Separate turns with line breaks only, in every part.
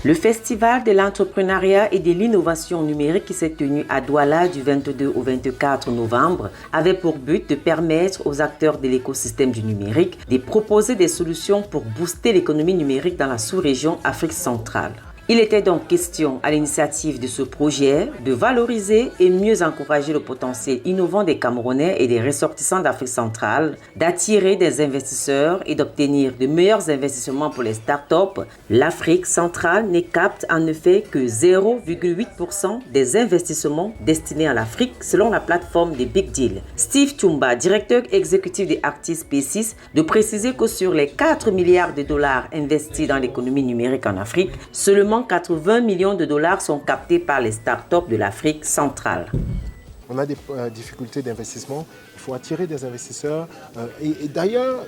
Le Festival de l'entrepreneuriat et de l'innovation numérique qui s'est tenu à Douala du 22 au 24 novembre avait pour but de permettre aux acteurs de l'écosystème du numérique de proposer des solutions pour booster l'économie numérique dans la sous-région Afrique centrale. Il était donc question, à l'initiative de ce projet, de valoriser et mieux encourager le potentiel innovant des Camerounais et des ressortissants d'Afrique centrale, d'attirer des investisseurs et d'obtenir de meilleurs investissements pour les startups. L'Afrique centrale ne capte en effet que 0,8% des investissements destinés à l'Afrique selon la plateforme des Big Deal. Steve Tumba, directeur exécutif de Actis P6, de préciser que sur les 4 milliards de dollars investis dans l'économie numérique en Afrique, seulement 80 millions de dollars sont captés par les startups de l'Afrique centrale.
On a des difficultés d'investissement, il faut attirer des investisseurs et d'ailleurs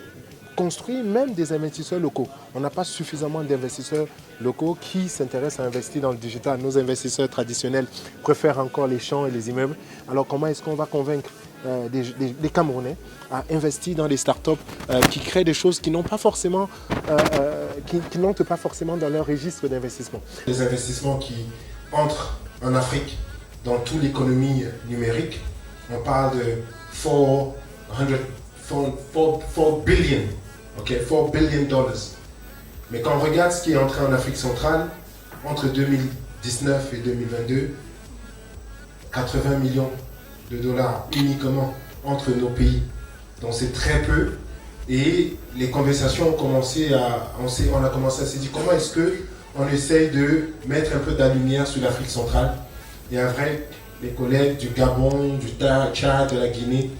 construire même des investisseurs locaux. On n'a pas suffisamment d'investisseurs locaux qui s'intéressent à investir dans le digital. Nos investisseurs traditionnels préfèrent encore les champs et les immeubles. Alors comment est-ce qu'on va convaincre des Camerounais à investir dans des startups qui créent des choses qui n'ont pas forcément, qui n'entrent pas forcément dans leur registre d'investissement.
Des investissements qui entrent en Afrique dans toute l'économie numérique, on parle de 4 billion, okay, 4 billion dollars. Mais quand on regarde ce qui est entré en Afrique centrale, entre 2019 et 2022, 80 millions de dollars uniquement entre nos pays. Donc c'est très peu. Et les conversations ont commencé on a commencé à se dire comment est-ce qu'on essaye de mettre un peu de la lumière sur l'Afrique centrale. Et après, les collègues du Gabon, du Tchad, de la Guinée,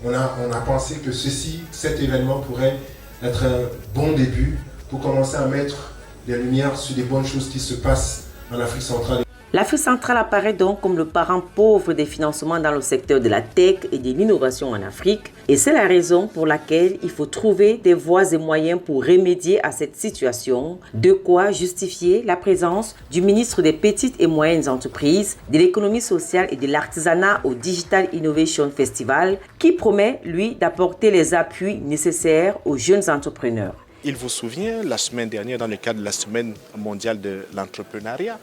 on a pensé que cet événement pourrait être un bon début pour commencer à mettre la lumière sur les bonnes choses qui se passent en Afrique centrale.
L'Afrique centrale apparaît donc comme le parent pauvre des financements dans le secteur de la tech et de l'innovation en Afrique. Et c'est la raison pour laquelle il faut trouver des voies et moyens pour remédier à cette situation, de quoi justifier la présence du ministre des Petites et Moyennes Entreprises, de l'économie sociale et de l'artisanat au Digital Innovation Festival, qui promet, lui, d'apporter les appuis nécessaires aux jeunes entrepreneurs.
Il vous souvient, la semaine dernière, dans le cadre de la Semaine mondiale de l'entrepreneuriat,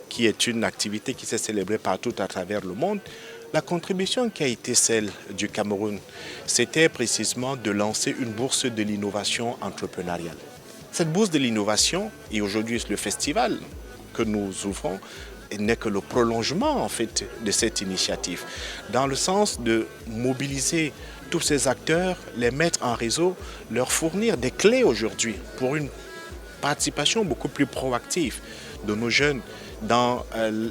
qui est une activité qui s'est célébrée partout à travers le monde, la contribution qui a été celle du Cameroun, c'était précisément de lancer une bourse de l'innovation entrepreneuriale. Cette bourse de l'innovation, et aujourd'hui le festival que nous ouvrons, n'est que le prolongement en fait de cette initiative, dans le sens de mobiliser tous ces acteurs, les mettre en réseau, leur fournir des clés aujourd'hui pour une participation beaucoup plus proactive de nos jeunes dans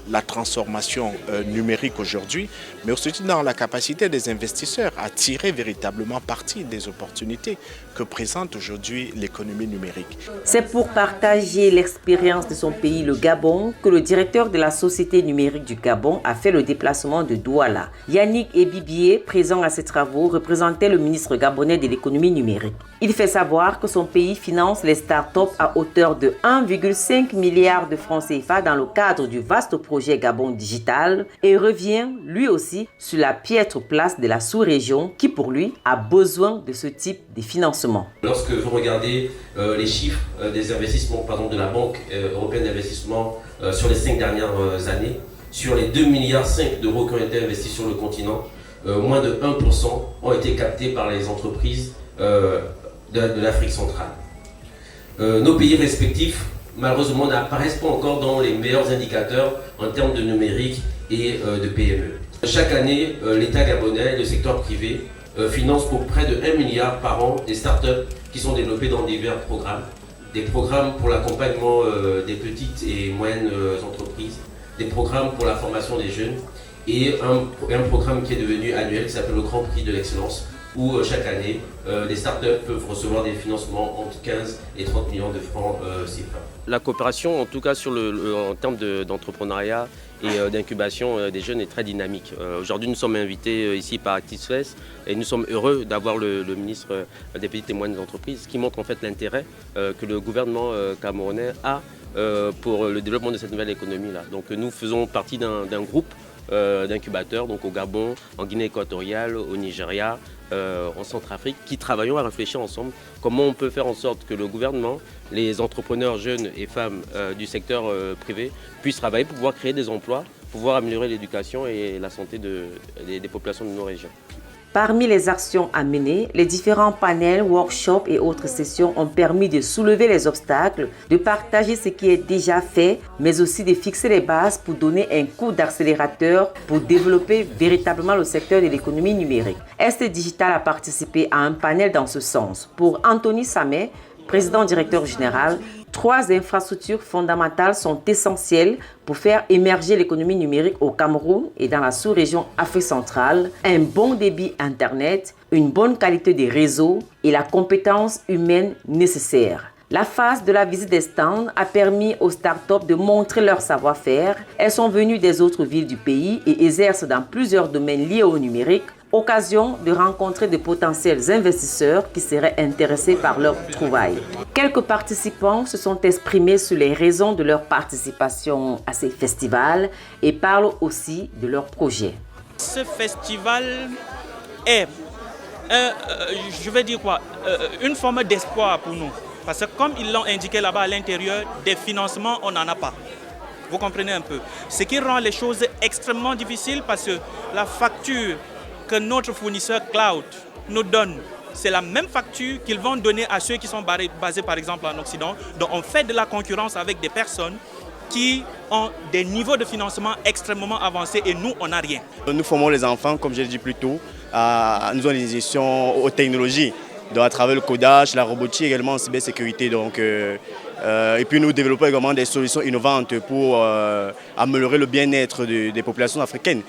la transformation numérique aujourd'hui, mais aussi dans la capacité des investisseurs à tirer véritablement parti des opportunités que présente aujourd'hui l'économie numérique.
C'est pour partager l'expérience de son pays, le Gabon, que le directeur de la Société numérique du Gabon a fait le déplacement de Douala. Yannick Ebibié, présent à ces travaux, représentait le ministre gabonais de l'économie numérique. Il fait savoir que son pays finance les startups à hauteur de 1,5 milliard de francs CFA dans le cadre du vaste projet Gabon Digital et revient lui aussi sur la piètre place de la sous-région qui pour lui a besoin de ce type de financement.
Lorsque vous regardez les chiffres des investissements de la Banque européenne d'investissement sur les 5 dernières années, sur les 2,5 milliards d'euros qui ont été investis sur le continent, moins de 1% ont été captés par les entreprises de l'Afrique centrale. Nos pays respectifs, malheureusement, n'apparaissent pas encore dans les meilleurs indicateurs en termes de numérique et de PME. Chaque année, l'État gabonais et le secteur privé financent pour près de 1 milliard par an des startups qui sont développées dans divers programmes. Des programmes pour l'accompagnement des petites et moyennes entreprises, des programmes pour la formation des jeunes et un programme qui est devenu annuel qui s'appelle le Grand Prix de l'Excellence, où chaque année, les startups peuvent recevoir des financements entre 15 et 30 millions de francs CFA. La coopération, en tout cas en termes d'entrepreneuriat et d'incubation des jeunes, est très dynamique. Aujourd'hui, nous sommes invités ici par ActisFest et nous sommes heureux d'avoir le ministre des Petites et Moyennes Entreprises, ce qui montre en fait l'intérêt que le gouvernement camerounais a pour le développement de cette nouvelle économie-là. Donc nous faisons partie d'un groupe d'incubateurs, donc au Gabon, en Guinée équatoriale, au Nigeria, en Centrafrique qui travaillons à réfléchir ensemble comment on peut faire en sorte que le gouvernement, les entrepreneurs jeunes et femmes du secteur privé puissent travailler pour pouvoir créer des emplois, pouvoir améliorer l'éducation et la santé des populations de nos régions.
Parmi les actions à mener, les différents panels, workshops et autres sessions ont permis de soulever les obstacles, de partager ce qui est déjà fait, mais aussi de fixer les bases pour donner un coup d'accélérateur pour développer véritablement le secteur de l'économie numérique. Est Digital a participé à un panel dans ce sens. Pour Anthony Samet, président-directeur général, 3 infrastructures fondamentales sont essentielles pour faire émerger l'économie numérique au Cameroun et dans la sous-région Afrique centrale. Un bon débit Internet, une bonne qualité des réseaux et la compétence humaine nécessaire. La phase de la visite des stands a permis aux startups de montrer leur savoir-faire. Elles sont venues des autres villes du pays et exercent dans plusieurs domaines liés au numérique. Occasion de rencontrer de potentiels investisseurs qui seraient intéressés par leur trouvaille. Quelques participants se sont exprimés sur les raisons de leur participation à ces festivals et parlent aussi de leurs projets.
Ce festival est, une forme d'espoir pour nous. Parce que comme ils l'ont indiqué là-bas à l'intérieur, des financements, on n'en a pas. Vous comprenez un peu. Ce qui rend les choses extrêmement difficiles parce que la facture que notre fournisseur cloud nous donne, c'est la même facture qu'ils vont donner à ceux qui sont basés par exemple en Occident. Donc on fait de la concurrence avec des personnes qui ont des niveaux de financement extrêmement avancés et nous, on n'a rien.
Nous formons les enfants, comme je l'ai dit plus tôt, à nous donner des initiations aux technologies, donc à travers le codage, la robotique, également en cybersécurité. Et puis nous développons également des solutions innovantes pour améliorer le bien-être des populations africaines.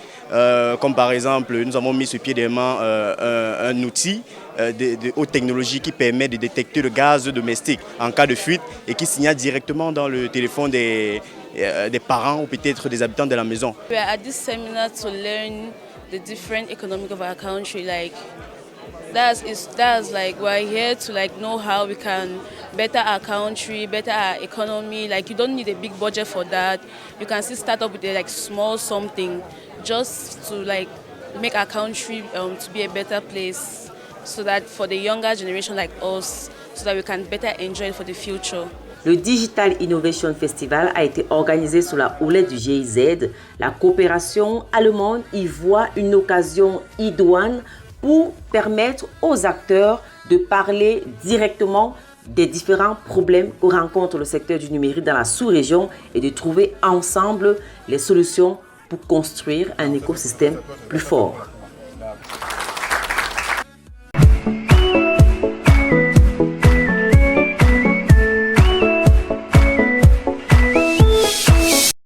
Comme par exemple, nous avons mis sur pied un outil de haute technologie qui permet de détecter le gaz domestique en cas de fuite et qui signale directement dans le téléphone des parents ou peut-être des habitants de la maison.
We are at this seminar to learn the different economic of our country. That's like we're here to know how we can better our country, better our economy. You don't need a big budget for that. You can still start up with a small something just to make our country to be a better place, so that for the younger generation like us, so that we can better enjoy it for the future.
Le Digital Innovation Festival a été organisé sous la houlette du GIZ. La coopération allemande y voit une occasion idoine pour permettre aux acteurs de parler directement des différents problèmes que rencontre le secteur du numérique dans la sous-région et de trouver ensemble les solutions pour construire un écosystème plus fort.